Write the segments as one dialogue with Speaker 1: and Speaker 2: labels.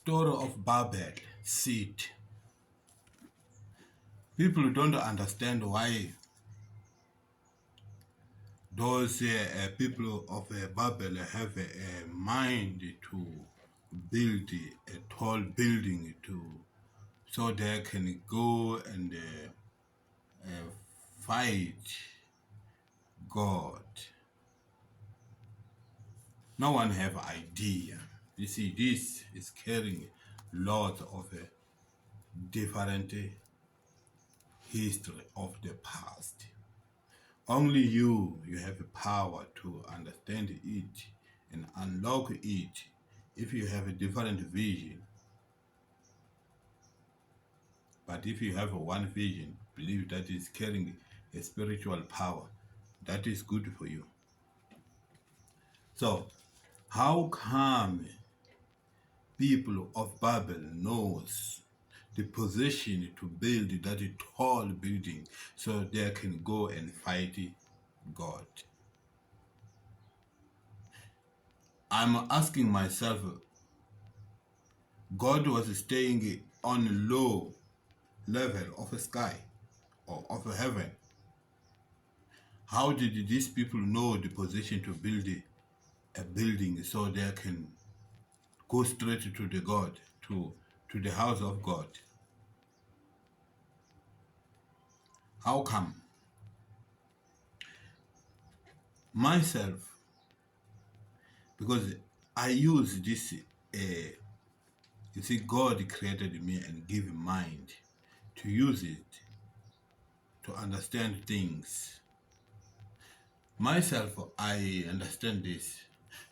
Speaker 1: story of Babel seed. People don't understand why those people of Babel have a mind to build a tall building so they can go and fight God. No one have idea. You see, this is carrying lots of different history of the past. Only you have the power to understand it and unlock it if you have a different vision. But if you have one vision, believe that is carrying a spiritual power, that is good for you. So, how come people of Babel knows the position to build that tall building so they can go and fight God? I'm asking myself, God was staying on low level of a sky or of a heaven. How did these people know the position to build a building so they can go straight to the God, to the house of God? How come? Myself, because I use this, you see, God created me and gave me mind to use it to understand things. Myself, I understand this.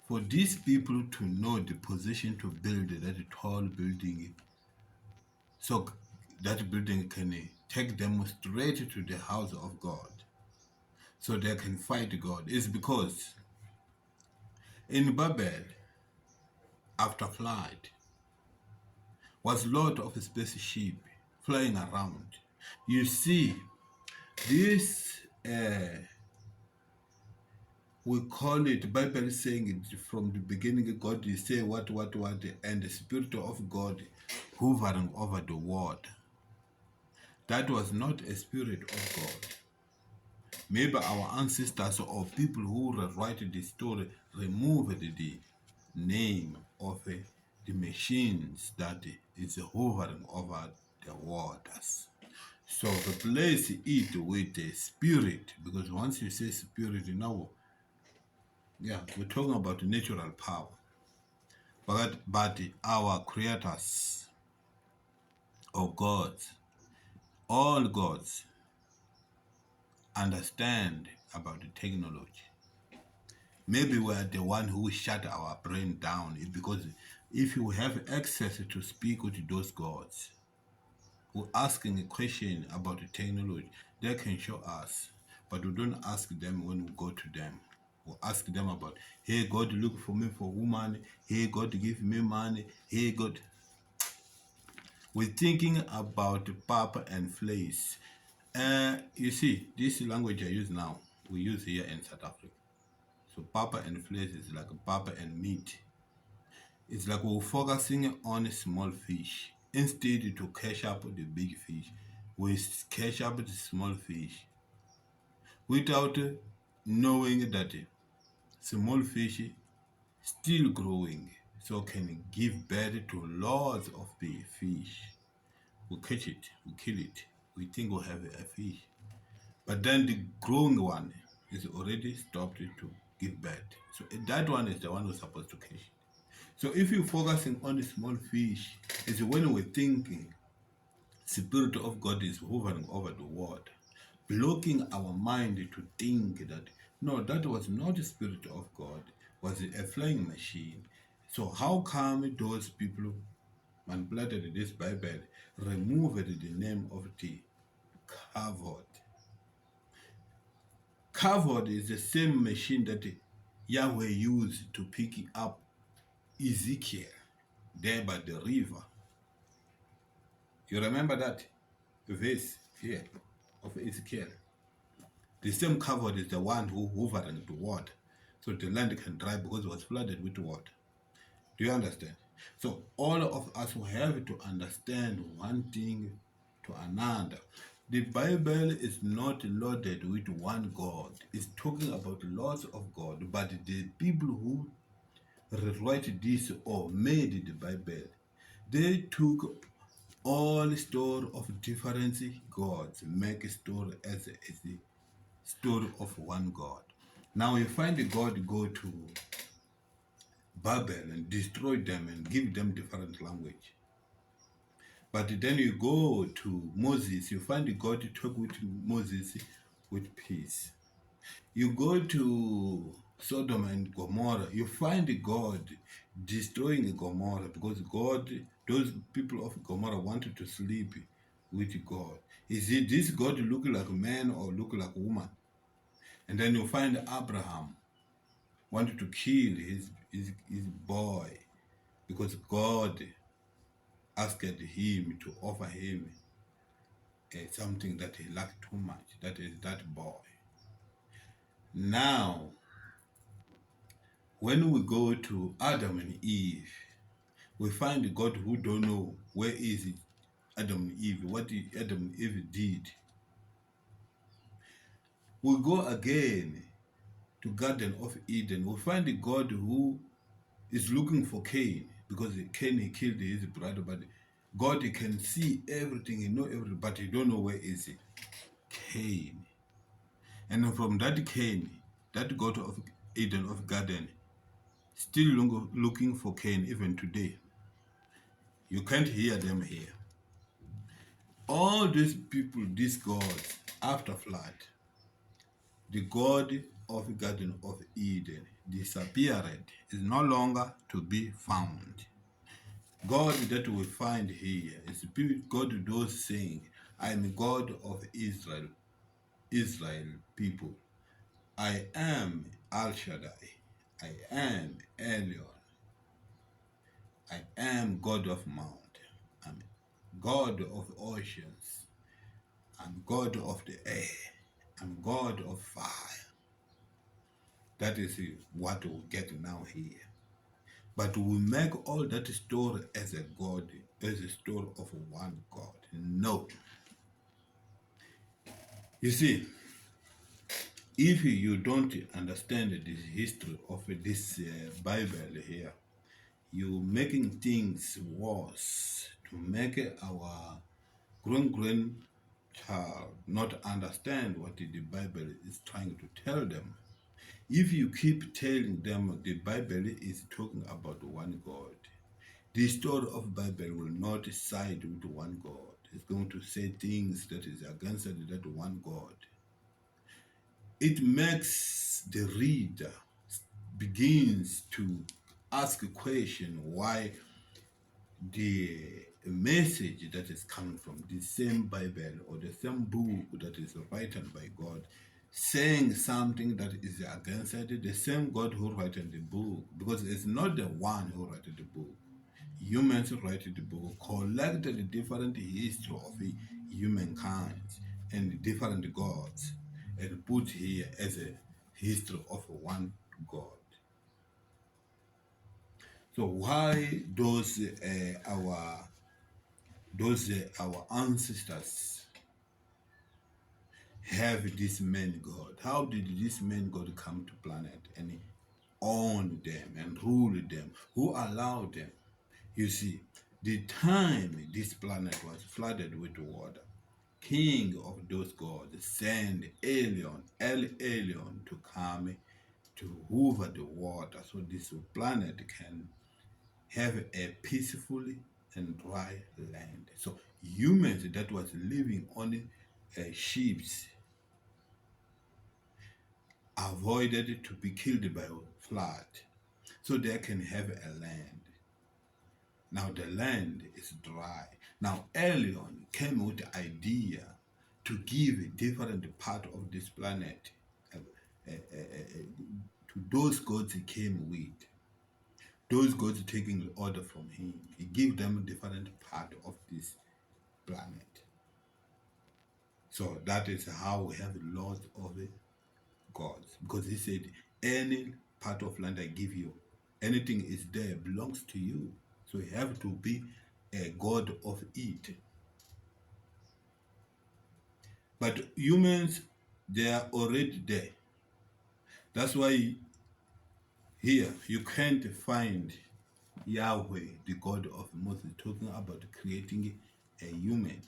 Speaker 1: For these people to know the position to build that tall building, so that building can take them straight to the house of God, so they can fight God, is because in Babel, after flood, was a lot of spaceship flying around. You see, this we call it, Bible saying it from the beginning, God is say what, and the Spirit of God hovering over the world. That was not a spirit of God. Maybe our ancestors or people who write the story removed the name of the machines that is hovering over the waters. So replace it with the spirit, because once you say spirit, now, yeah, we're talking about natural power. But our creators, or gods, all gods, understand about the technology. Maybe we are the one who shut our brain down, because if you have access to speak with those gods, who asking a question about the technology, they can show us, but we don't ask them when we go to them. We ask them about, hey, God, look for me for woman. Hey, God, give me money. Hey, God. We're thinking about papa and flesh. You see, this language I use now, we use here in South Africa. So papa and flesh is like papa and meat. It's like we're focusing on small fish. Instead to catch up the big fish, we catch up the small fish without knowing that small fish still growing, so can give birth to lots of big fish. We catch it, we kill it, we think we have a fish. But then the growing one is already stopped to give birth. So that one is the one who's supposed to catch it. So if you're focusing on the small fish, it's when we're thinking Spirit of God is hovering over the world, blocking our mind to think that, no, that was not the Spirit of God, was a flying machine. So how come those people manipulated this Bible, removed the name of the covered? Covered is the same machine that Yahweh used to pick up Ezekiel there by the river. You remember that verse here of Ezekiel? The same covered is the one who hovered the water, so the land can dry because it was flooded with water. Do you understand? So all of us will have to understand one thing to another. The Bible is not loaded with one God. It's talking about lots of God, but the people who rewrite this or made the Bible, they took all story of different gods, make a story as a story of one God. Now you find the God go to Babel and destroy them and give them different language. But then you go to Moses, you find God talk with Moses with peace. You go to Sodom and Gomorrah, you find God destroying Gomorrah because God, those people of Gomorrah wanted to sleep with God. Is it this God look like a man or look like a woman? And then you find Abraham wanted to kill his boy because God asked him to offer him something that he lacked too much, that is that boy. Now, when we go to Adam and Eve, we find God who don't know where is it, Adam and Eve, what Adam and Eve did. We go again to Garden of Eden. We find the God who is looking for Cain because Cain he killed his brother, but God he can see everything, he know everything, but he don't know where is it. Cain. And from that Cain, that God of Eden of Garden, still looking for Cain even today. You can't hear them here. All these people, these gods, after flood, the God of Garden of Eden disappeared, is no longer to be found. God that we find here is God those saying, I am God of Israel, Israel people. I am Al Shaddai. I am Elion. I am God of Mount. I'm God of oceans. I'm God of the air. I'm God of fire. That is what we get now here. But we make all that story as a God, as a story of one God. No. You see, if you don't understand the history of this Bible here, you making things worse to make our grandchild not understand what the Bible is trying to tell them. If you keep telling them the Bible is talking about one God, the story of Bible will not side with one God. It's going to say things that is against that one God. It makes the reader begins to ask a question why the message that is coming from the same Bible or the same book that is written by God saying something that is against it, the same God who wrote the book, because it's not the one who wrote the book. Humans write the book, collected the different history of humankind and different gods, and put here as a history of one God. So why our ancestors have this man God? How did this man God come to planet and own them and rule them? Who allowed them? You see, the time this planet was flooded with water, king of those gods sent Elion, El Elyon, to come to hoover the water so this planet can have a peaceful and dry land. So humans that was living on ships avoided to be killed by flood so they can have a land. Now the land is dry. Now Elion came with the idea to give a different part of this planet to those gods he came with. Those gods taking order from him. He gave them different part of this planet. So that is how we have lots of gods. Because he said, any part of land I give you, anything is there belongs to you. So you have to be a god of it. But humans, they are already there. That's why here you can't find Yahweh, the God of Moses, talking about creating a human.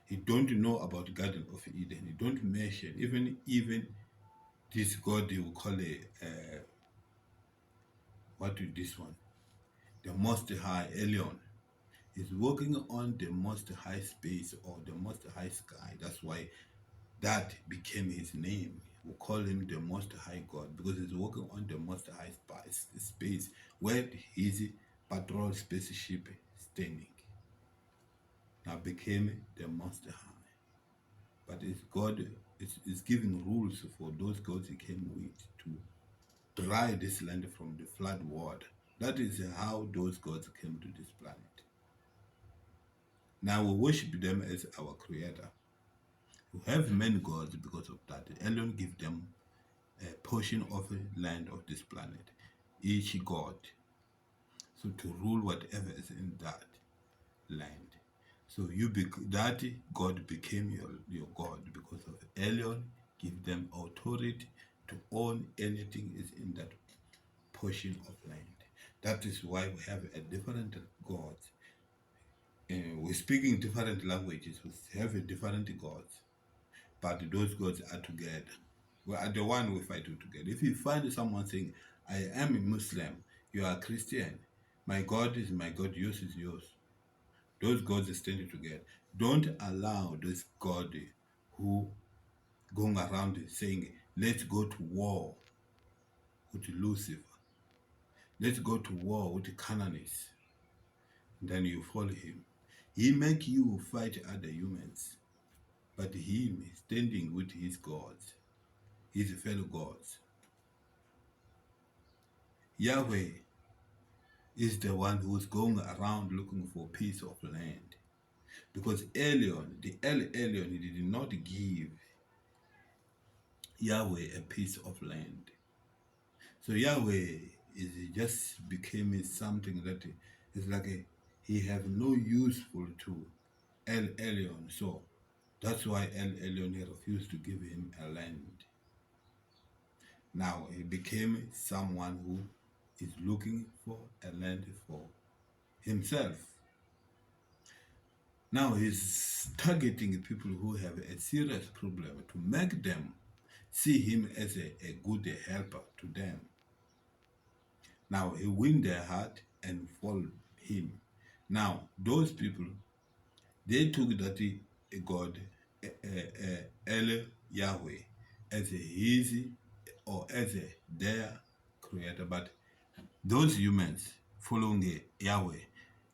Speaker 1: He don't know about Garden of Eden. He don't mention even this God they will call what is this one? The Most High Elion is working on the Most High space or the Most High sky. That's why that became his name. We call him the Most High God because he's working on the Most High space where his patrol spaceship standing. Now became the Most High. But it's God is giving rules for those gods he came with to dry this land from the flood water. That is how those gods came to this planet. Now we worship them as our creator. We have many gods because of that. Elon give them a portion of the land of this planet, each god, so to rule whatever is in that land. So that god became your god because of Elion give them authority to own anything is in that portion of land. That is why we have a different gods. We're speaking different languages. We have a different gods, but those gods are together. We are the one we fight together. If you find someone saying, I am a Muslim, you are a Christian, my God is my God, yours is yours. Those gods stand together. Don't allow this God who going around saying, let's go to war with Lucifer. Let's go to war with the Canaanites. Then you follow him. He make you fight other humans, but him standing with his gods, his fellow gods. Yahweh is the one who's going around looking for peace of land. Because Elion, the El Elyon, he did not give Yahweh a piece of land. So Yahweh is just became something that is like he have no useful to El Elyon. So that's why El Elyon refused to give him a land. Now he became someone who is looking for a land for himself. Now he's targeting people who have a serious problem to make them see him as a good helper to them. Now he win their heart and follow him. Now those people, they took that God, El Yahweh, as his or as their creator. But those humans following Yahweh,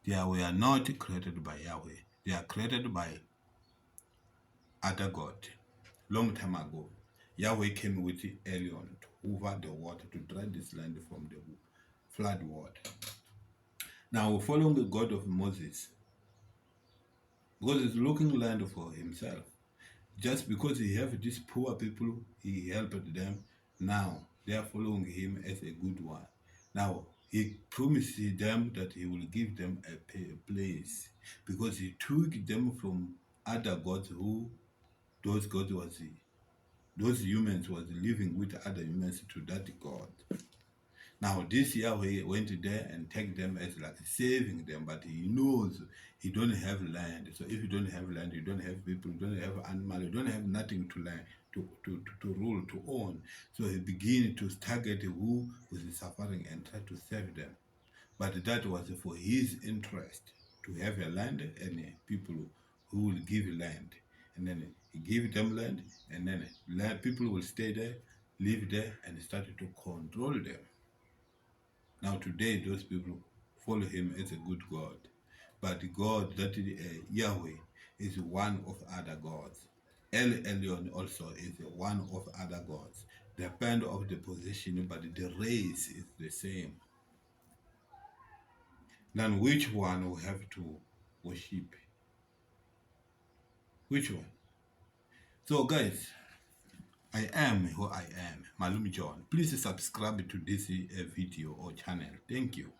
Speaker 1: they were not created by Yahweh. They are created by other God. Long time ago, Yahweh came with Elion to hoover the water, to dry this land from the flood water. Now, following the God of Moses, because he's looking land for himself. Just because he have these poor people, he helped them. Now, they are following him as a good one. Now, he promised them that he will give them a place because he took them from other gods who those gods was those humans was living with other humans to that God. Now this Yahweh went there and take them as like saving them, but he knows he don't have land. So if you don't have land, you don't have people, you don't have animal, you don't have nothing to land, to rule, to own. So he began to target who was suffering and try to save them. But that was for his interest, to have a land and people who will give land. And then he gave them land, and then people will stay there, live there, and started to control them. Now today, those people follow him as a good God. But the God, that is Yahweh, is one of other gods. El Elyon also is one of other gods. Depend of the position, but the race is the same. Then which one we have to worship? Which one? So guys, I am who I am, Malum John. Please subscribe to this video or channel. Thank you.